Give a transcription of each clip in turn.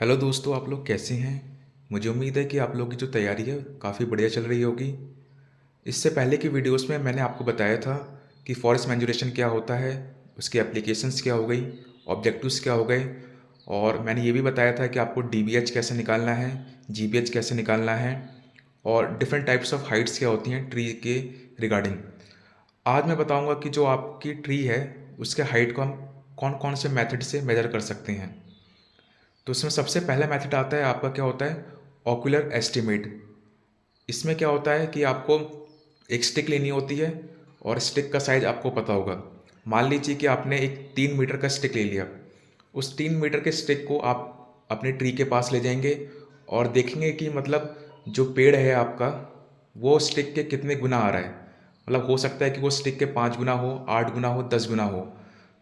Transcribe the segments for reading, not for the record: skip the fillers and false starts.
Hello दोस्तों, आप लोग कैसे हैं। मुझे उम्मीद है कि आप लोगों की जो तैयारी है काफ़ी बढ़िया चल रही होगी। इससे पहले की वीडियोस में मैंने आपको बताया था कि फॉरेस्ट मैन्युरेशन क्या होता है, उसकी एप्लीकेशंस क्या हो गई, ऑब्जेक्टिव्स क्या हो गए, और मैंने ये भी बताया था कि आपको डीबीएच कैसे निकालना है, जीबीएच कैसे निकालना है, और डिफरेंट टाइप्स ऑफ हाइट्स क्या होती हैं ट्री के रिगार्डिंग। आज मैं बताऊंगा कि जो आपकी ट्री है उसके हाइट को हम कौन कौन से मेथड से मेजर कर सकते हैं। तो इसमें सबसे पहला मेथड आता है, आपका क्या होता है, ऑकुलर एस्टिमेट। इसमें क्या होता है कि आपको एक स्टिक लेनी होती है और स्टिक का साइज आपको पता होगा। मान लीजिए कि आपने एक 3 मीटर का स्टिक ले लिया। उस 3 मीटर के स्टिक को आप अपने ट्री के पास ले जाएंगे और देखेंगे कि मतलब जो पेड़ है आपका वो स्टिक के कितने गुना आ रहा है। मतलब हो सकता है कि वो स्टिक के 5 गुना हो, 8 गुना हो, 10 गुना हो।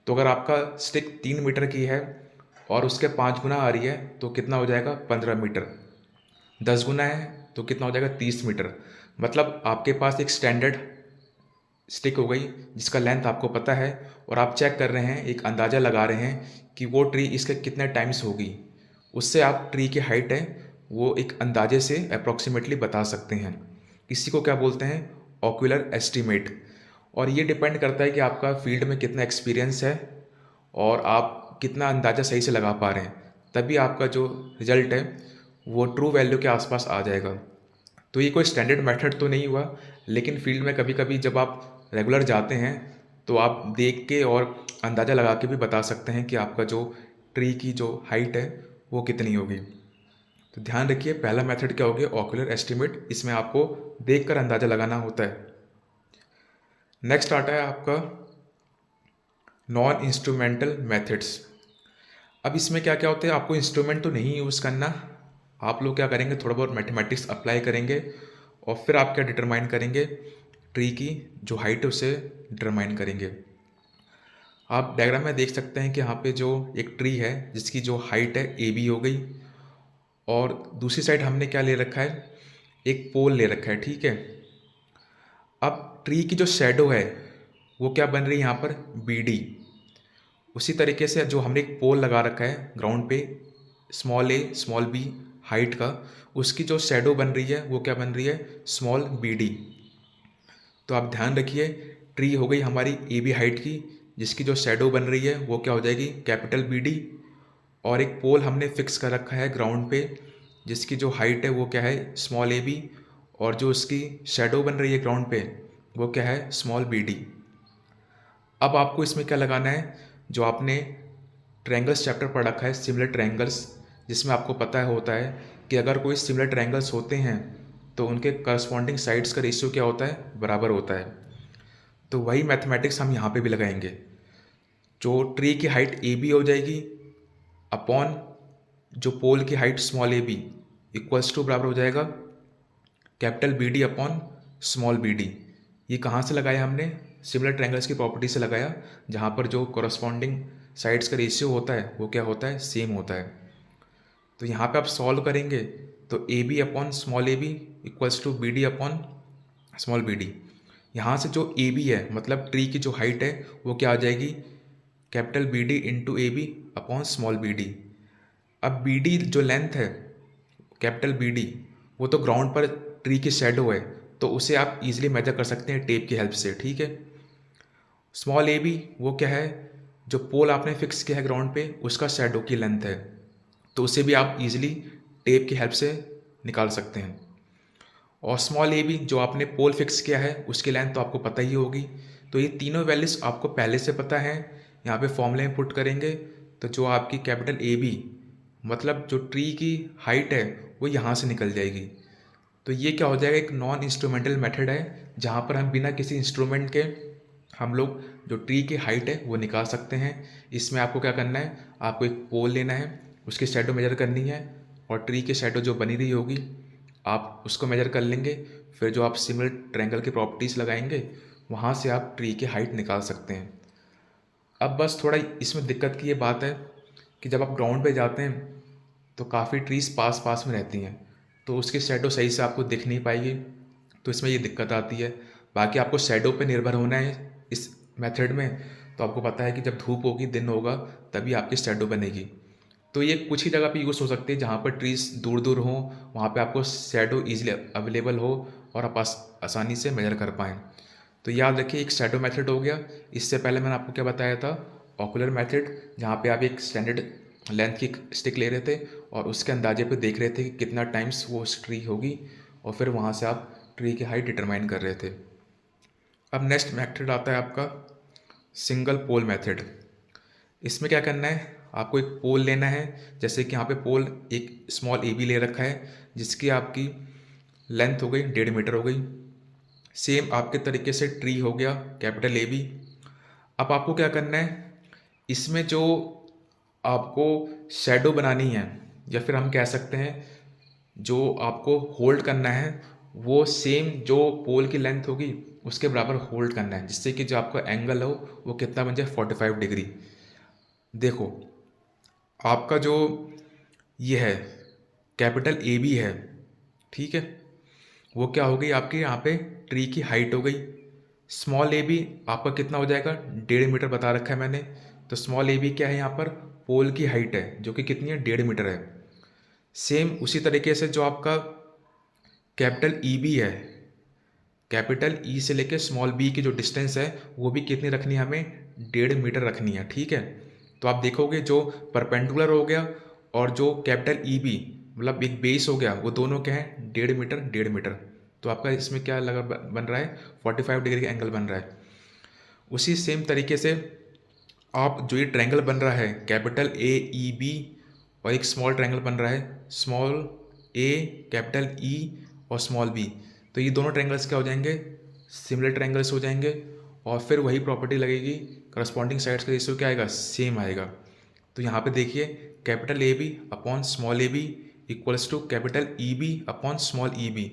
तो अगर आपका स्टिक 3 मीटर की है और उसके 5 गुना आ रही है तो कितना हो जाएगा, 15 मीटर। 10 गुना है तो कितना हो जाएगा, 30 मीटर। मतलब आपके पास एक स्टैंडर्ड स्टिक हो गई जिसका लेंथ आपको पता है, और आप चेक कर रहे हैं, एक अंदाज़ा लगा रहे हैं कि वो ट्री इसके कितने टाइम्स होगी। उससे आप ट्री की हाइट है वो एक अंदाजे से अप्रॉक्सीमेटली बता सकते हैं। इसी को क्या बोलते हैं, ऑक्यूलर एस्टीमेट। और ये डिपेंड करता है कि आपका फील्ड में कितना एक्सपीरियंस है और आप कितना अंदाज़ा सही से लगा पा रहे हैं। तभी आपका जो रिजल्ट है वो ट्रू वैल्यू के आसपास आ जाएगा। तो ये कोई स्टैंडर्ड मेथड तो नहीं हुआ, लेकिन फील्ड में कभी कभी जब आप रेगुलर जाते हैं तो आप देख के और अंदाज़ा लगा के भी बता सकते हैं कि आपका जो ट्री की जो हाइट है वो कितनी होगी। तो ध्यान रखिए, पहला मेथड क्या हो गया, ऑक्यूलर एस्टिमेट। इसमें आपको देख कर अंदाज़ा लगाना होता है। नेक्स्ट आता है आपका नॉन इंस्ट्रूमेंटल मेथड्स। अब इसमें क्या क्या होता है, आपको इंस्ट्रूमेंट तो नहीं यूज़ करना। आप लोग क्या करेंगे, थोड़ा बहुत मैथमेटिक्स अप्लाई करेंगे और फिर आप क्या डिटरमाइन करेंगे, ट्री की जो हाइट है उसे डिटरमाइन करेंगे। आप डायग्राम में देख सकते हैं कि यहाँ पे जो एक ट्री है जिसकी जो हाइट है ए बी हो गई, और दूसरी साइड हमने क्या ले रखा है, एक पोल ले रखा है, ठीक है। अब ट्री की जो शेडो है वो क्या बन रही है यहाँ पर, बी डी। उसी तरीके से जो हमने एक पोल लगा रखा है ग्राउंड पे, स्मॉल ए स्मॉल बी हाइट का, उसकी जो शेडो बन रही है वो क्या बन रही है, स्मॉल बी डी। तो आप ध्यान रखिए, ट्री हो गई हमारी ए बी हाइट की, जिसकी जो शेडो बन रही है वो क्या हो जाएगी, कैपिटल बी डी। और एक पोल हमने फिक्स कर रखा है ग्राउंड पे, जिसकी जो हाइट है वो क्या है, स्मॉल ए बी, और जो उसकी शेडो बन रही है ग्राउंड पे वो क्या है, स्मॉल बी डी। अब आपको इसमें क्या लगाना है, जो आपने ट्रायंगल्स चैप्टर पढ़ रखा है, सिमिलर ट्रायंगल्स, जिसमें आपको पता है होता है कि अगर कोई सिमिलर ट्रायंगल्स होते हैं तो उनके करस्पॉन्डिंग साइड्स का रेशियो क्या होता है, बराबर होता है। तो वही मैथमेटिक्स हम यहाँ पे भी लगाएंगे। जो ट्री की हाइट ए बी हो जाएगी अपॉन जो पोल की height small A B, equals to बराबर हो जाएगा capital B D upon small B D. ये कहाँ से लगाया हमने, सिमिलर ट्रायंगल्स की प्रॉपर्टी से लगाया, जहाँ पर जो कॉरस्पॉन्डिंग साइड्स का रेशियो होता है वो क्या होता है, सेम होता है। तो यहाँ पे आप सॉल्व करेंगे तो A B upon small A B equals to B D upon small B D. यहाँ से जो ए बी है मतलब ट्री की जो हाइट है वो क्या आ जाएगी, capital B D into A B upon small B D. अब बी डी जो लेंथ है, कैपिटल बी डी, वो तो ग्राउंड पर ट्री की शेडो है, तो उसे आप इजीली मेजर कर सकते हैं टेप की हेल्प से, ठीक है। स्मॉल ए बी वो क्या है, जो पोल आपने फिक्स किया है ग्राउंड पे उसका शेडो की लेंथ है, तो उसे भी आप इजीली टेप की हेल्प से निकाल सकते हैं। और स्मॉल ए बी जो आपने पोल फिक्स किया है उसकी लेंथ तो आपको पता ही होगी। तो ये तीनों वैल्यूज आपको पहले से पता है, यहाँ पे फॉर्मूले में पुट करेंगे तो जो आपकी कैपिटल ए बी मतलब जो ट्री की हाइट है वो यहाँ से निकल जाएगी। तो ये क्या हो जाएगा, एक नॉन इंस्ट्रूमेंटल मेथड है जहाँ पर हम बिना किसी इंस्ट्रूमेंट के हम लोग जो ट्री की हाइट है वो निकाल सकते हैं। इसमें आपको क्या करना है, आपको एक पोल लेना है, उसकी शेडो मेजर करनी है, और ट्री की शेडो जो बनी रही होगी आप उसको मेजर कर लेंगे। फिर जो आप सिमिलर ट्रायंगल की प्रॉपर्टीज़ लगाएंगे वहाँ से आप ट्री की हाइट निकाल सकते हैं। अब बस थोड़ा इसमें दिक्कत की ये बात है कि जब आप ग्राउंड पे जाते हैं तो काफ़ी ट्रीज़ पास पास में रहती हैं, तो उसकी शेडो सही से आपको दिख नहीं पाएगी, तो इसमें ये दिक्कत आती है। बाकी आपको शेडो पे निर्भर होना है इस मेथड में। तो आपको पता है कि जब धूप होगी, दिन होगा, तभी आपकी शेडो बनेगी। तो ये कुछ ही जगह पे यूज़ हो सकती है जहाँ पर ट्रीज दूर दूर हों, वहाँ पे आपको शैडो ईजिली अवेलेबल हो और आप आसानी से मेजर कर पाएँ। तो याद रखिए, एक शैडो मेथड हो गया। इससे पहले मैंने आपको क्या बताया था, ऑकुलर मेथड, जहाँ पे आप एक स्टैंडर्ड लेंथ की स्टिक ले रहे थे और उसके अंदाजे पे देख रहे थे कि कितना टाइम्स वो उस ट्री होगी, और फिर वहाँ से आप ट्री की हाइट डिटरमाइन कर रहे थे। अब नेक्स्ट मेथड आता है आपका सिंगल पोल मेथड। इसमें क्या करना है, आपको एक पोल लेना है। जैसे कि यहाँ पे पोल एक स्मॉल ए बी ले रखा है, जिसकी आपकी लेंथ हो गई 1.5 मीटर हो गई। सेम आपके तरीके से ट्री हो गया कैपिटल ए बी। अब आपको क्या करना है, इसमें जो आपको शैडो बनानी है, या फिर हम कह सकते हैं जो आपको होल्ड करना है, वो सेम जो पोल की लेंथ होगी उसके बराबर होल्ड करना है, जिससे कि जो आपका एंगल हो वो कितना बन जाए, 45 डिग्री। देखो, आपका जो ये है कैपिटल ए बी है, ठीक है, वो क्या हो गई आपकी यहाँ पे ट्री की हाइट हो गई। स्मॉल ए बी आपका कितना हो जाएगा, 1.5 मीटर बता रखा है मैंने। तो स्मॉल ए बी क्या है, यहाँ पर पोल की हाइट है जो कि कितनी है, 1.5 मीटर है। सेम उसी तरीके से जो आपका कैपिटल ई बी है, कैपिटल ई से लेके स्मॉल बी की जो डिस्टेंस है वो भी कितनी रखनी है, हमें 1.5 मीटर रखनी है, ठीक है। तो आप देखोगे जो परपेंडिकुलर हो गया और जो कैपिटल ई बी मतलब एक बेस हो गया, वो दोनों क्या है, 1.5 मीटर 1.5 मीटर। तो आपका इसमें क्या लगा बन रहा है, 45 डिग्री का एंगल बन रहा है। उसी सेम तरीके से आप जो ये ट्रायंगल बन रहा है कैपिटल ए ई बी, और एक स्मॉल ट्रायंगल बन रहा है स्मॉल ए कैपिटल ई और स्मॉल बी, तो ये दोनों ट्रायंगल्स क्या हो जाएंगे, सिमिलर ट्रायंगल्स हो जाएंगे। और फिर वही प्रॉपर्टी लगेगी, करस्पॉन्डिंग साइड्स का रेशियो क्या आएगा, सेम आएगा। तो यहाँ पे देखिए, capital A B upon small A B equals to capital E B upon small E B.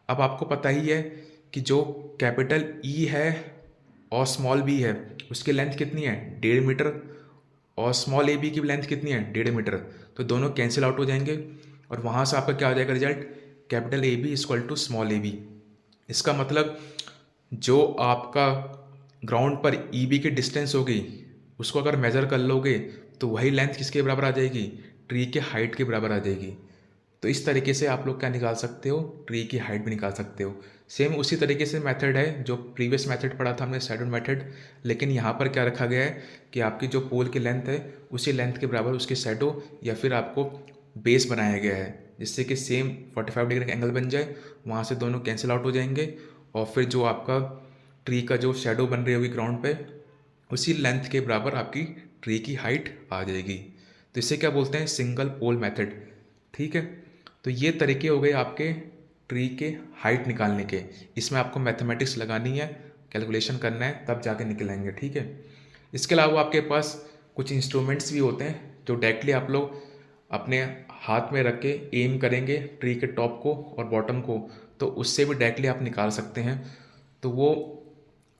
अब आपको पता ही है कि जो कैपिटल ई है और स्मॉल बी है उसकी लेंथ कितनी है, 1.5 मीटर, और स्मॉल ए बी की लेंथ कितनी है, 1.5 मीटर। तो दोनों कैंसिल आउट हो जाएंगे और वहाँ से आपका क्या हो जाएगा result, capital A B equal to small A B. इसका मतलब जो आपका ग्राउंड पर ई बी की डिस्टेंस होगी उसको अगर मेज़र कर लोगे तो वही लेंथ किसके बराबर आ जाएगी, ट्री के हाइट के बराबर आ जाएगी। तो इस तरीके से आप लोग क्या निकाल सकते हो, ट्री की हाइट भी निकाल सकते हो। सेम उसी तरीके से मेथड है जो प्रीवियस मेथड पढ़ा था हमने, शैडो मेथड, लेकिन यहाँ पर क्या रखा गया है कि आपकी जो पोल की लेंथ है उसी लेंथ के बराबर उसकी शैडो या फिर आपको बेस बनाया गया है, जिससे कि सेम 45 डिग्री का एंगल बन जाए। वहाँ से दोनों कैंसिल आउट हो जाएंगे और फिर जो आपका ट्री का जो शैडो बन रही होगी ग्राउंड पे, उसी लेंथ के बराबर आपकी ट्री की हाइट आ जाएगी। तो इसे क्या बोलते हैं, सिंगल पोल मेथड, ठीक है। तो ये तरीके हो गए आपके ट्री के हाइट निकालने के। इसमें आपको मैथमेटिक्स लगानी है, कैलकुलेशन करना है, तब जाके निकलेंगे, ठीक है। इसके अलावा आपके पास कुछ इंस्ट्रूमेंट्स भी होते हैं जो डायरेक्टली आप लोग अपने हाथ में रख के एम करेंगे ट्री के टॉप को और बॉटम को, तो उससे भी डायरेक्टली आप निकाल सकते हैं। तो वो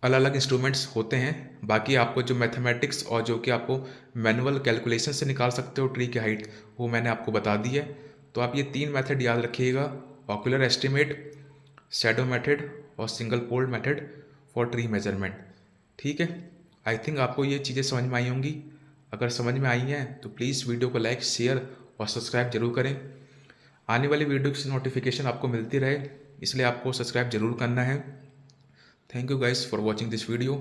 अलग अलग इंस्ट्रूमेंट्स होते हैं। बाकी आपको जो मैथमेटिक्स और जो कि आपको मैनुअल कैलकुलेशन से निकाल सकते हो ट्री की हाइट, वो मैंने आपको बता दी है। तो आप ये 3 मेथड याद रखिएगा, ऑकुलर एस्टिमेट, शैडो मेथड और single pole method for tree measurement, ठीक है। आई थिंक आपको ये चीज़ें समझ में आई होंगी। अगर समझ में आई हैं तो प्लीज़ वीडियो को लाइक, शेयर और सब्सक्राइब जरूर करें। आने वाली वीडियो की नोटिफिकेशन आपको मिलती रहे, इसलिए आपको सब्सक्राइब जरूर करना है। Thank you guys for watching this video.